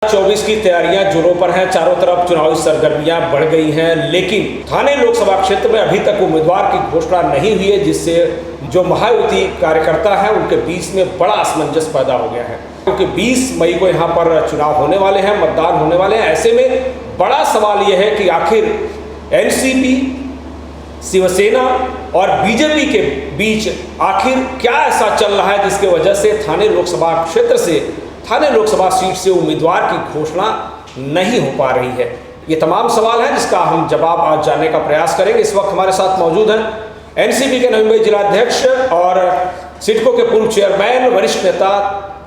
2024 की तैयारियां जोरों पर हैं। चारों तरफ चुनावी सरगर्मियां बढ़ गई हैं, लेकिन थाने लोकसभा क्षेत्र में अभी तक उम्मीदवार की घोषणा नहीं हुई है, जिससे जो महायुति कार्यकर्ता हैं उनके बीच में बड़ा असमंजस पैदा हो गया है, क्योंकि 20 मई को यहां पर चुनाव होने वाले हैं, मतदान होने वाले हैं। ऐसे में बड़ा सवाल यह है कि आखिर एनसीपी, शिवसेना और बीजेपी के बीच आखिर क्या ऐसा चल रहा है जिसकी वजह से थाने लोकसभा क्षेत्र से, थाने लोकसभा सीट से उम्मीदवार की घोषणा नहीं हो पा रही है। ये तमाम सवाल हैं जिसका हम जवाब आज जानने का प्रयास करेंगे। इस वक्त हमारे साथ मौजूद हैं एनसीपी के नवी मुंबई जिलाध्यक्ष और सिडको के पूर्व चेयरमैन, वरिष्ठ नेता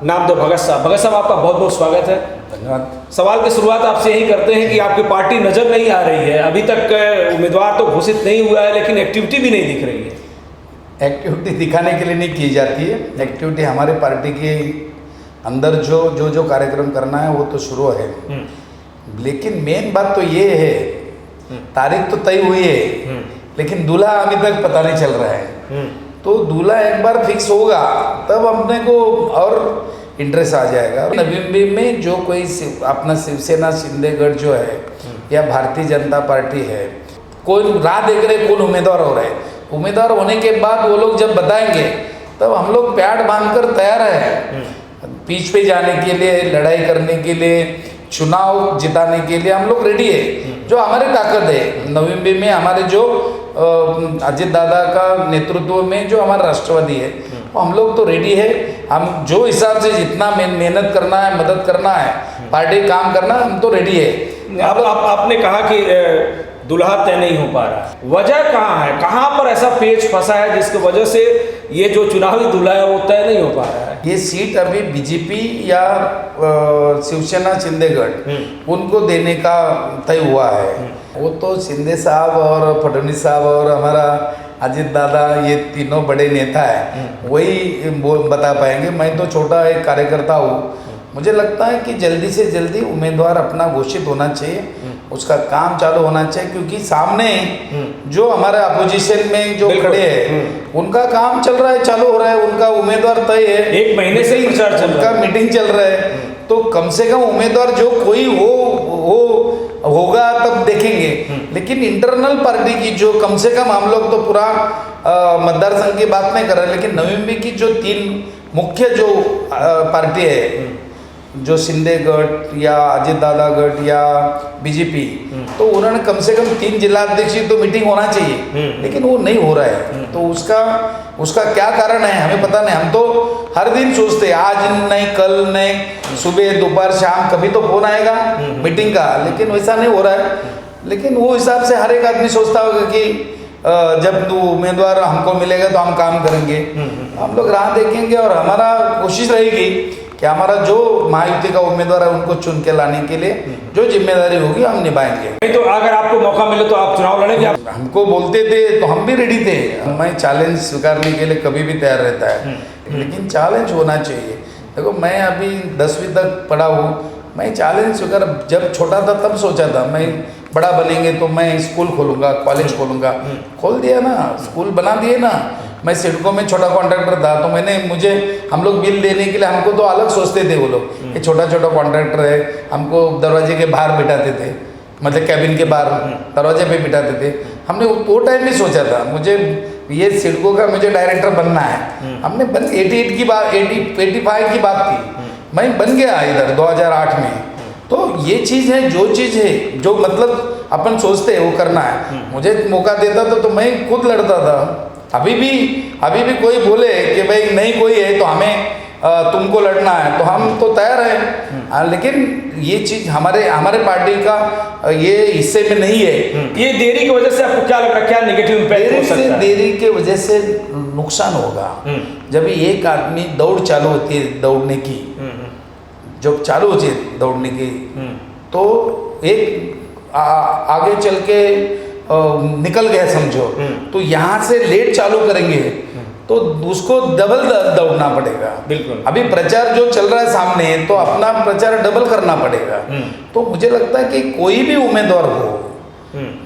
नामदेव भगत साहब। भगत साहब, आपका बहुत बहुत स्वागत है। धन्यवाद। सवाल की शुरुआत आपसे यही करते हैं कि आपकी पार्टी नजर नहीं आ रही है, अभी तक उम्मीदवार तो घोषित नहीं हुआ है, लेकिन एक्टिविटी भी नहीं दिख रही है। एक्टिविटी दिखाने के लिए नहीं की जाती है। एक्टिविटी हमारे पार्टी के अंदर जो कार्यक्रम करना है वो तो शुरू है, लेकिन मेन बात तो ये है, तारीख तो तय हुई है, लेकिन दूल्हा अभी तक पता नहीं चल रहा है। तो दूल्हा एक बार फिक्स होगा तब अपने को और इंटरेस्ट आ जाएगा। नवी मुंबई में जो कोई अपना शिवसेना, शिंदेगढ़ जो है या भारतीय जनता पार्टी है, कोई राह देख रहे कौन उम्मीदवार हो रहे। उम्मीदवार होने के बाद वो लोग जब बताएंगे तब हम लोग प्यार बांधकर तैयार है पीछ पे जाने के लिए, लड़ाई करने के लिए, चुनाव जिताने के लिए हम लोग रेडी है। जो हमारी ताकत है नवी मुंबई में, हमारे जो अजित दादा का नेतृत्व में जो हमारा राष्ट्रवादी है, वो हम लोग तो रेडी है। हम जो हिसाब से जितना मेहनत करना है, मदद करना है, पार्टी काम करना, हम तो रेडी है। अब आपने कहा कि दुल्हा तय नहीं हो पा रहा, वजह कहाँ है, कहाँ पर ऐसा पेच फंसा है जिसकी वजह से ये जो चुनावी दूल्हा है वो तय नहीं हो पा रहा है? ये सीट अभी बीजेपी या शिवसेना, शिंदेगढ़ उनको देने का तय हुआ है। वो तो शिंदे साहब और फडणवीस साहब और हमारा अजित दादा, ये तीनों बड़े नेता हैं, वही बता पाएंगे। मैं तो छोटा एक कार्यकर्ता हूँ। मुझे लगता है कि जल्दी से जल्दी उम्मीदवार अपना घोषित होना चाहिए, उसका काम चालू होना चाहिए, क्योंकि सामने जो हमारे अपोजिशन में जो खड़े हैं उनका काम चल रहा है, चालू हो रहा है, उनका उम्मीदवार तय है। 1 महीने से ही प्रचार चल रहा है, उनका मीटिंग चल रहा है। तो कम से कम उम्मीदवार जो कोई होगा तब देखेंगे, लेकिन इंटरनल पार्टी की जो कम से कम, हम लोग तो पूरा मतदार संघ की बात नहीं कर रहे, लेकिन नवी मुंबई की जो 3 मुख्य जो पार्टी है, जो शिंदेगढ़ या अजित दादा गढ़ या बीजेपी, तो उन्होंने कम से कम 3 जिलाध्यक्ष तो मीटिंग होना चाहिए, लेकिन वो नहीं हो रहा है। तो उसका क्या कारण है हमें पता नहीं। हम तो हर दिन सोचते हैं, आज नहीं, कल नहीं, सुबह, दोपहर, शाम कभी तो फोन आएगा मीटिंग का, लेकिन वैसा नहीं हो रहा है। लेकिन वो हिसाब से हर एक आदमी सोचता होगा कि जब उम्मीदवार हमको मिलेगा तो हम काम करेंगे। हम लोग राह देखेंगे और हमारा कोशिश रहेगी कि हमारा जो महायुति का उम्मीदवार है उनको चुन के लाने के लिए जो जिम्मेदारी होगी हम निभाएंगे। नहीं तो अगर आपको मौका मिले तो आप चुनाव लड़ेंगे? हमको बोलते थे तो हम भी रेडी थे। मैं चैलेंज स्वीकारने के लिए कभी भी तैयार रहता है, लेकिन चैलेंज होना चाहिए। देखो, मैं अभी 10वीं तक पढ़ा हूँ। मैं चैलेंज स्वीकार जब छोटा था तब सोचा था मैं बड़ा बनेंगे तो मैं स्कूल खोलूँगा, कॉलेज खोलूँगा। खोल दिया ना, स्कूल बना दिए ना। मैं सिडको में छोटा कॉन्ट्रैक्टर था, तो हम लोग बिल देने के लिए, हमको तो अलग सोचते थे वो लोग, ये छोटा कॉन्ट्रैक्टर है, हमको दरवाजे के बाहर बिठाते थे, मतलब कैबिन के बाहर दरवाजे पे बिठाते थे। हमने वो टाइम भी सोचा था मुझे ये सिडको का मुझे डायरेक्टर बनना है। हमने 88 की बात, 85 की बात थी, मैं बन गया इधर 2008 में। तो ये चीज़ है, जो मतलब अपन सोचते हैं वो करना है। मुझे मौका देता तो मैं खुद लड़ता था। अभी भी कोई बोले कि भाई नहीं कोई है तो हमें तुमको लड़ना है, तो हम तो तैयार हैं। लेकिन ये चीज़ हमारे पार्टी का ये हिस्से में नहीं है। ये देरी की वजह से आपको क्या लग रहा है, क्या नेगेटिव इम्पैक्ट हो सकता है? देरी के वजह से नुकसान होगा। जब एक आदमी दौड़ चालू होती है, दौड़ने की जब चालू होती है दौड़ने की, तो एक आगे चल के निकल गया समझो, तो यहाँ से लेट चालू करेंगे तो उसको डबल दौड़ना पड़ेगा। बिल्कुल। अभी प्रचार जो चल रहा है सामने, तो अपना प्रचार डबल करना पड़ेगा। तो मुझे लगता है कि कोई भी उम्मीदवार हो,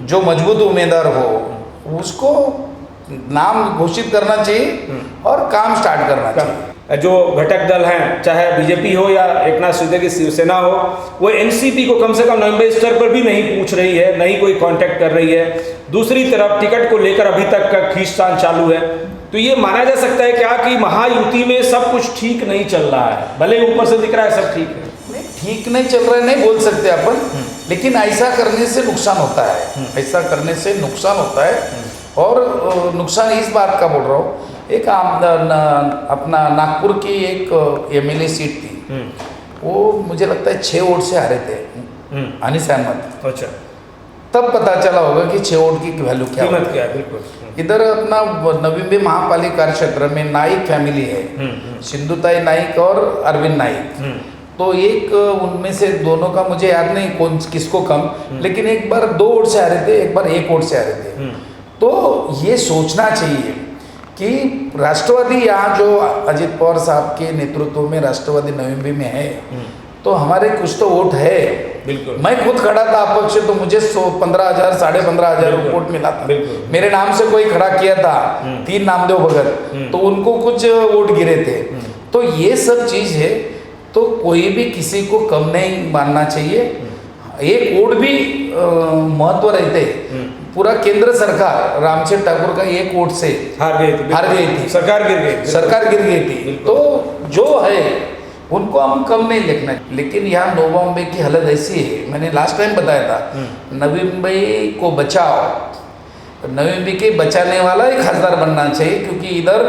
जो मजबूत उम्मीदवार हो, उसको नाम घोषित करना चाहिए और काम स्टार्ट करना चाहिए। जो घटक दल हैं, चाहे बीजेपी हो या एकनाथ शिंदे की शिवसेना हो, वो एनसीपी को कम से कम नवंबर स्तर पर भी नहीं पूछ रही है, नहीं कोई कांटेक्ट कर रही है। दूसरी तरफ टिकट को लेकर अभी तक का खींचतान चालू है। तो ये माना जा सकता है क्या कि महायुति में सब कुछ ठीक नहीं चल रहा है? भले ऊपर से दिख रहा है सब ठीक है, ठीक नहीं चल रहा है नहीं बोल सकते अपन, लेकिन ऐसा करने से नुकसान होता है, ऐसा करने से नुकसान होता है। और नुकसान इस बात का बोल रहा हूँ, एक अपना नागपुर की एक एमएलए सीट थी, वो मुझे लगता है 6 वोट से हारे थे अनीस अहमद। अच्छा, तब पता चला होगा कि 6 वोट की वैल्यू क्या कीमत क्या है। बिल्कुल। इधर अपना नवी मुंबई महापालिका क्षेत्र में नाइक फैमिली है, सिंधुताई नाइक और अरविंद नाइक। तो एक उनमें से दोनों का मुझे याद नहीं कौन किसको कम, लेकिन एक बार 2 वोट से हारे थे, एक बार 1 वोट से हारे थे। तो ये सोचना चाहिए कि राष्ट्रवादी यहाँ जो अजित पवार साहब के नेतृत्व में राष्ट्रवादी नवी मुंबई में है, तो हमारे कुछ तो वोट है। बिल्कुल। मैं खुद खड़ा था अपक्ष, तो मुझे 15,000 15,500 वोट मिला था। मेरे नाम से कोई खड़ा किया था 3 नामदेव भगत, तो उनको कुछ वोट गिरे थे। तो ये सब चीज़ है, तो कोई भी किसी को कम नहीं मानना चाहिए। एक वोट भी महत्व रहते। पूरा केंद्र सरकार रामचंद्र ठाकुर का 1 वोट से हार गई थी, सरकार गिर गई थी। तो जो है उनको हम कम नहीं लिखना, लेकिन यहाँ नवी मुंबई की हालत ऐसी है, मैंने लास्ट टाइम बताया था, नवी मुंबई को बचाओ, नवी मुंबई के बचाने वाला एक खासदार बनना चाहिए, क्योंकि इधर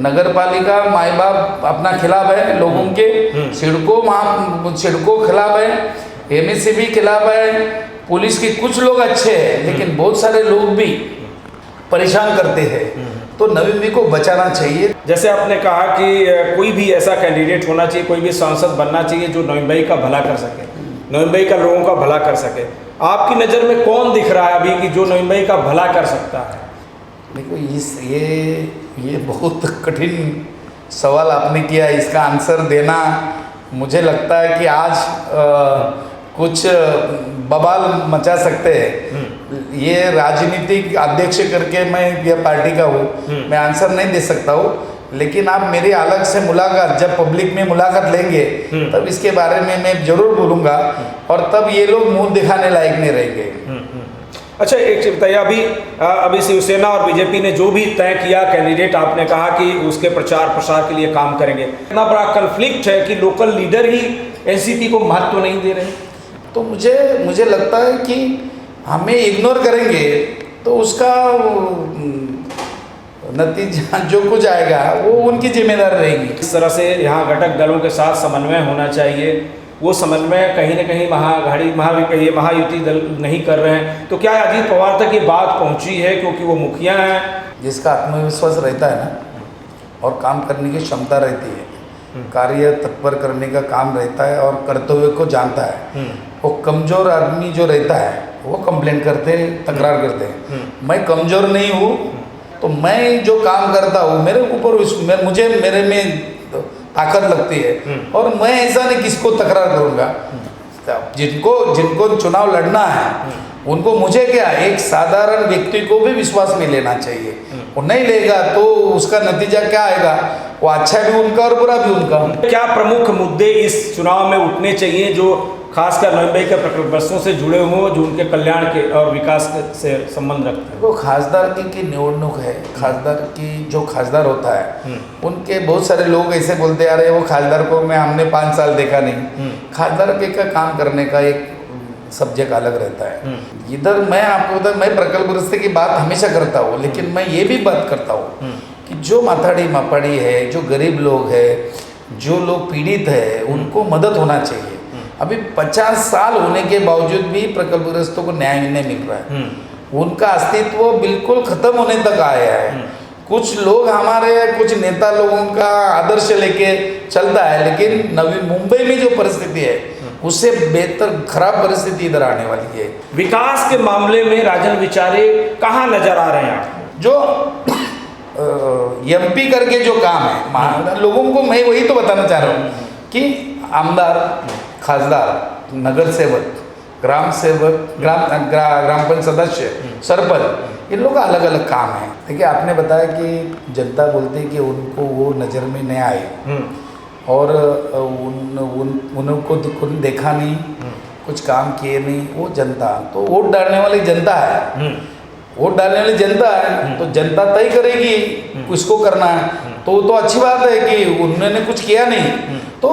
नगर पालिका माई बाप अपना खिलाफ है, लोगों के सिडको खिलाफ है, एमएससी खिलाफ है, पुलिस के कुछ लोग अच्छे हैं, लेकिन बहुत सारे लोग भी परेशान करते हैं। तो नवी मुंबई को बचाना चाहिए। जैसे आपने कहा कि कोई भी ऐसा कैंडिडेट होना चाहिए, कोई भी सांसद बनना चाहिए जो नवी मुंबई का भला कर सके, नवी मुंबई का लोगों का भला कर सके। आपकी नज़र में कौन दिख रहा है अभी कि जो नवी मुंबई का भला कर सकता है? देखो, ये बहुत कठिन सवाल आपने किया। इसका आंसर देना मुझे लगता है कि आज कुछ बवाल मचा सकते हैं। ये राजनीतिक अध्यक्ष करके मैं ये पार्टी का हूँ, मैं आंसर नहीं दे सकता हूँ, लेकिन आप मेरी अलग से मुलाकात, जब पब्लिक में मुलाकात लेंगे तब इसके बारे में मैं जरूर बोलूँगा, और तब ये लोग मुंह दिखाने लायक नहीं रहेंगे। अच्छा, एक चीज बताइए, अभी शिवसेना और बीजेपी ने जो भी तय किया कैंडिडेट, आपने कहा कि उसके प्रचार प्रसार के लिए काम करेंगे। इतना बड़ा कन्फ्लिक्ट है कि लोकल लीडर ही एनसीपी को महत्व नहीं दे रहे। तो मुझे लगता है कि हमें इग्नोर करेंगे तो उसका नतीजा जो कुछ आएगा वो उनकी जिम्मेदारी रहेगी। इस तरह से यहाँ घटक दलों के साथ समन्वय होना चाहिए। वो समन्वय कहीं ना कहीं महायुति दल नहीं कर रहे हैं। तो क्या अजीत पवार तक ये बात पहुँची है, क्योंकि वो मुखिया हैं? जिसका आत्मविश्वास रहता है ना, और काम करने की क्षमता रहती है, कार्य तत्पर करने का काम रहता है और कर्तव्य को जानता है, वो कमज़ोर आदमी जो रहता है वो कंप्लेन करते, तकरार करते हैं। मैं कमज़ोर नहीं हूँ, तो मैं जो काम करता हूँ मेरे ऊपर मेरे में ताकत लगती है, और मैं ऐसा नहीं किसको तकरार करूँगा। जिनको चुनाव लड़ना है उनको, मुझे क्या, एक साधारण व्यक्ति को भी विश्वास में लेना चाहिए। वो नहीं लेगा तो उसका नतीजा क्या आएगा, वो अच्छा भी उनका और बुरा भी उनका। क्या प्रमुख मुद्दे इस चुनाव में उठने चाहिए जो खासकर नवी मुंबई के प्रकल्पों से जुड़े हों, जो उनके कल्याण के और विकास से संबंध रखते हैं? वो खासदार की निवडणूक है। खासदार की जो खासदार होता है, उनके बहुत सारे लोग ऐसे बोलते आ रहे हैं वो खासदार को हमने 5 साल देखा नहीं। खासदार के का काम करने का एक सब्जेक्ट अलग रहता है। इधर मैं आपको बता, मैं प्रकल्पग्रस्त की बात हमेशा करता हूँ, लेकिन मैं ये भी बात करता हूँ कि जो माथाड़ी मापाड़ी है, जो गरीब लोग है, जो लोग पीड़ित है, उनको मदद होना चाहिए। अभी 50 साल होने के बावजूद भी प्रकल्पग्रस्तों को न्याय नहीं मिल रहा है। उनका अस्तित्व बिल्कुल खत्म होने तक आया है। कुछ लोग हमारे, कुछ नेता लोगों का आदर्श लेके चलता है, लेकिन नवी मुंबई में जो परिस्थिति है उससे बेहतर खराब परिस्थिति इधर आने वाली है। विकास के मामले में राजन विचारे कहाँ नजर आ रहे हैं? जो एमपी करके जो काम है, लोगों को मैं वही तो बताना चाह रहा हूँ कि आमदार, खासदार, नगर सेवक, ग्राम सेवक, ग्राम पंचायत सदस्य, सरपंच, इन लोगों का अलग अलग काम है। देखिए आपने बताया कि जनता बोलती है कि उनको वो नज़र में नहीं आए और उनको देखा नहीं, कुछ काम किए नहीं, वो जनता तो वोट डालने वाली जनता है, वोट डालने वाली जनता है तो जनता तय करेगी किसको करना है। तो अच्छी बात है कि उन्होंने कुछ किया नहीं तो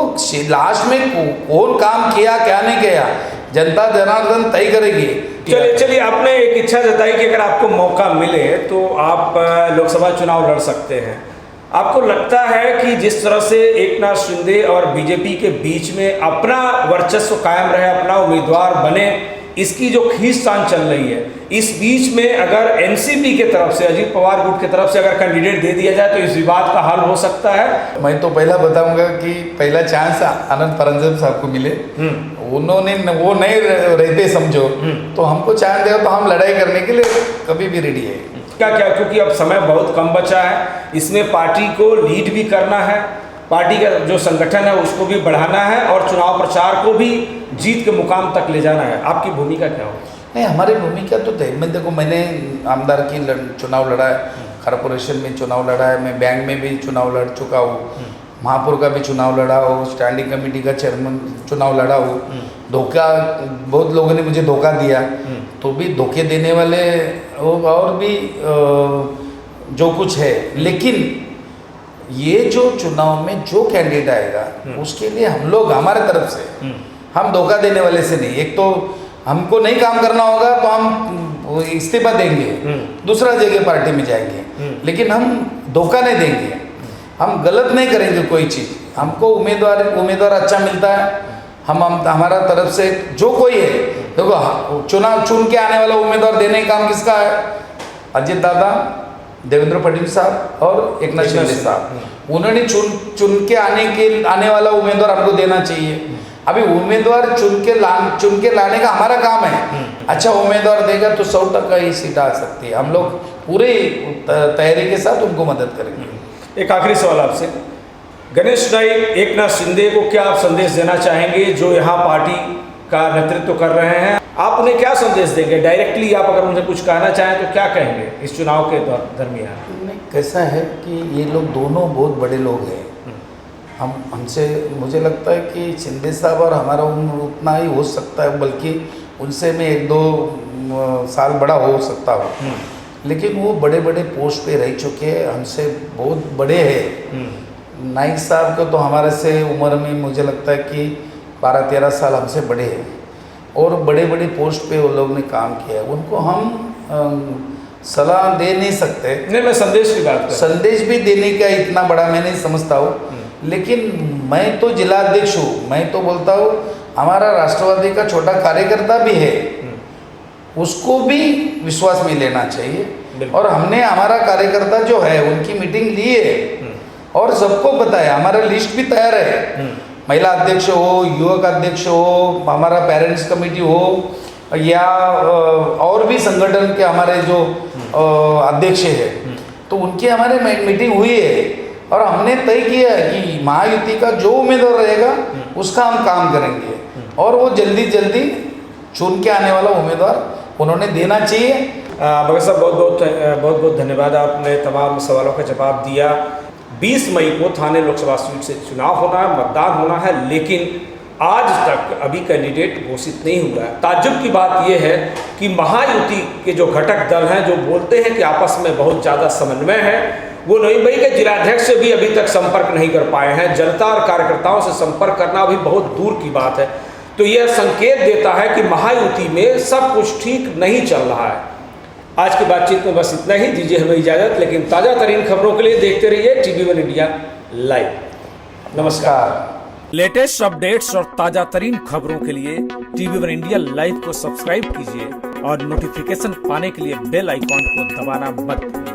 लास्ट में कौन काम किया क्या नहीं किया जनता जनार्दन तय करेगी। चलिए आपने एक इच्छा जताई कि अगर आपको मौका मिले तो आप लोकसभा चुनाव लड़ सकते हैं। आपको लगता है कि जिस तरह से एकनाथ शिंदे और बीजेपी के बीच में अपना वर्चस्व कायम रहे, अपना उम्मीदवार बने, इसकी जो खींचतान चल रही है, इस बीच में अगर एनसीपी के तरफ से, अजीत पवार गुट की तरफ से अगर कैंडिडेट दे दिया जाए तो इस विवाद का हल हो सकता है? मैं तो पहला बताऊंगा कि पहला चांस आनंद परंजन साहब को मिले, उन्होंने वो नहीं रहते समझो तो हमको चांस देगा तो हम लड़ाई करने के लिए कभी भी रेडी है। क्या क्योंकि अब समय बहुत कम बचा है, इसमें पार्टी को लीड भी करना है, पार्टी का जो संगठन है उसको भी बढ़ाना है और चुनाव प्रचार को भी जीत के मुकाम तक ले जाना है। आपकी भूमिका क्या होगी? नहीं, हमारी भूमिका तो तय मैं देखो, मैंने आमदार की चुनाव लड़ा है, कॉरपोरेशन में चुनाव लड़ा है, मैं बैंक में भी चुनाव लड़ चुका हूँ, महापौर का भी चुनाव लड़ा हो, स्टैंडिंग कमेटी का चेयरमैन चुनाव लड़ा हो। धोखा बहुत लोगों ने मुझे धोखा दिया तो भी धोखे देने वाले और भी जो कुछ है, लेकिन ये जो चुनाव में जो कैंडिडेट आएगा उसके लिए हम लोग हमारे तरफ से हम धोखा देने वाले से नहीं। एक तो हमको नहीं काम करना होगा तो हम इस्तीफा देंगे, दूसरा जगह पार्टी में जाएंगे, लेकिन हम धोखा नहीं देंगे, हम गलत नहीं करेंगे कोई चीज़। हमको उम्मीदवार अच्छा मिलता है, हम हमारा तरफ से जो कोई है, देखो चुनाव चुन के आने वाला उम्मीदवार देने का काम किसका है? अजित दादा, देवेंद्र फडणवीस साहब और एकनाथ शिंदे साहब, उन्होंने चुन के आने वाला उम्मीदवार हमको देना चाहिए। अभी उम्मीदवार चुन के लाने का हमारा काम है, अच्छा उम्मीदवार देगा तो 100% ही सीट आ सकती है। हम लोग पूरी तैयारी के साथ उनको मदद करेंगे। एक आखिरी सवाल आपसे, गणेश नाइक, एकनाथ शिंदे को क्या आप संदेश देना चाहेंगे जो यहाँ पार्टी का नेतृत्व कर रहे हैं? आप उन्हें क्या संदेश देंगे? डायरेक्टली आप अगर उन्हें कुछ कहना चाहें तो क्या कहेंगे इस चुनाव के दरमियान? नहीं, कैसा है कि ये लोग दोनों बहुत बड़े लोग हैं, हमसे मुझे लगता है कि शिंदे साहब और हमारा उम्र उतना ही हो सकता है, बल्कि उनसे मैं 1-2 साल बड़ा हो सकता हूँ, लेकिन वो बड़े बड़े पोस्ट पे रह चुके हैं, हमसे बहुत बड़े हैं। नाइक साहब को तो हमारे से उम्र में मुझे लगता है कि 12-13 साल हमसे बड़े हैं और बड़े बड़े पोस्ट पे वो लोग ने काम किया है, उनको हम सलाह दे नहीं सकते। नहीं, मैं संदेश की बात कर, संदेश भी देने का इतना बड़ा मैं नहीं समझता हूँ, लेकिन मैं तो जिलाध्यक्ष हूँ, मैं तो बोलता हूँ हमारा राष्ट्रवादी का छोटा कार्यकर्ता भी है, उसको भी विश्वास में लेना चाहिए। और हमने हमारा कार्यकर्ता जो है उनकी मीटिंग ली है और सबको बताया, हमारा लिस्ट भी तैयार है, महिला अध्यक्ष हो, युवक अध्यक्ष हो, हमारा पेरेंट्स कमेटी हो या और भी संगठन के हमारे जो अध्यक्ष है, तो उनकी हमारे मीटिंग हुई है और हमने तय किया है कि महायुति का जो उम्मीदवार रहेगा उसका हम काम करेंगे और वो जल्दी चुन के आने वाला उम्मीदवार उन्होंने देना चाहिए। भगत साहब बहुत बहुत धन्यवाद, आपने तमाम सवालों का जवाब दिया। 20 मई को थाने लोकसभा सीट से चुनाव होना है, मतदान होना है, लेकिन आज तक अभी कैंडिडेट घोषित नहीं हुआ है। ताज्जुब की बात यह है कि महायुति के जो घटक दल हैं, जो बोलते हैं कि आपस में बहुत ज़्यादा समन्वय है, वो नई मुंबई के जिलाध्यक्ष से भी अभी तक संपर्क नहीं कर पाए हैं। जनता और कार्यकर्ताओं से संपर्क करना अभी बहुत दूर की बात है। तो यह संकेत देता है कि महायुति में सब कुछ ठीक नहीं चल रहा है। आज की बातचीत में बस इतना ही, दीजिए हमें इजाज़त, लेकिन ताज़ा तरीन खबरों के लिए देखते रहिए TV1 इंडिया लाइव। नमस्कार। लेटेस्ट अपडेट्स और ताजा तरीन खबरों के लिए TV1 इंडिया लाइव को सब्सक्राइब कीजिए और नोटिफिकेशन पाने के लिए बेल आइकॉन को दबाना मत भूलिए।